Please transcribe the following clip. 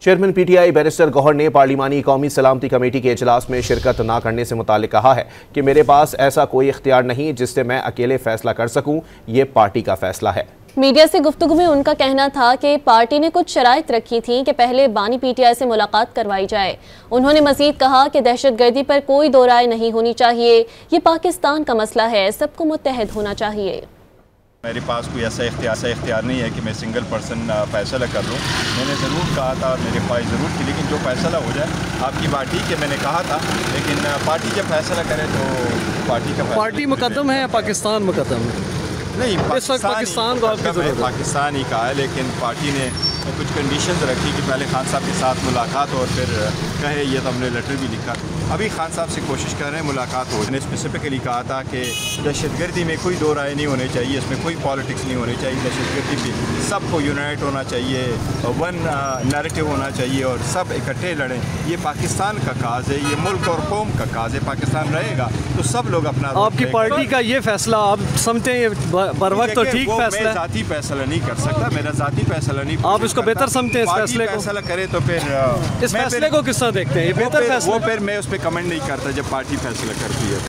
Chairman PTI barrister Gauhar ने पार्लिमानी कौमी सलामती कमेटी के इजलास में शिरकत न करने से मुतालिक कहा है कि मेरे पास ऐसा कोई इख्तियार नहीं जिससे मैं अकेले फैसला कर सकूं, ये पार्टी का फैसला है। मीडिया से गुफ्तगू में उनका कहना था कि पार्टी ने कुछ शराइत रखी थी कि पहले बानी पीटीआई से मुलाकात करवाई जाए। उन्होंने मजीद कहा कि दहशतगर्दी पर कोई दो राय नहीं होनी चाहिए, ये पाकिस्तान का मसला है, सबको मुत्तहद होना चाहिए। मेरे पास कोई ऐसा इख्तियार नहीं है कि मैं सिंगल पर्सन फैसला कर लूँ। मैंने ज़रूर कहा था और मेरे ख्वाहिश ज़रूर थी, लेकिन जो फैसला हो जाए, आपकी बात ठीक है, मैंने कहा था, लेकिन पार्टी जब फैसला करे तो पार्टी का पार्टी मुकद्दम है या पाकिस्तान मुकद्दम है? नहीं, इस वक्त पाकिस्तान को आपकी ज़रूरत है। पाकिस्तान ही कहा है, लेकिन पार्टी ने कुछ कंडीशंस रखी कि पहले खान साहब के साथ मुलाकात और फिर कहे, ये तो हमने लेटर भी लिखा। अभी खान साहब से कोशिश कर रहे हैं मुलाकात हो। मैंने स्पेसिफिकली कहा था कि दहशतगर्दी में कोई दो राय नहीं होनी चाहिए, इसमें कोई पॉलिटिक्स नहीं होनी चाहिए। दहशतगर्दी पे सबको यूनाइट होना चाहिए, वन नैरेटिव होना चाहिए और सब इकट्ठे लड़ें। ये पाकिस्तान का काज है, ये मुल्क और कौम का काज है। पाकिस्तान रहेगा तो सब लोग अपना। आपकी पार्टी का ये फैसला आप समझते हैं बर वक्त तो ठीक फैसला है? ज़ाती फैसला नहीं कर सकता, मेरा ज़ाती फैसला नहीं। आप इसको बेहतर समझते हैं? इस फैसले को फैसला करे तो फिर इस फैसले को किस तरह देखते हैं? ये बेहतर फैसला? वो फिर मैं उस पर कमेंट नहीं करता जब पार्टी फैसला करती है।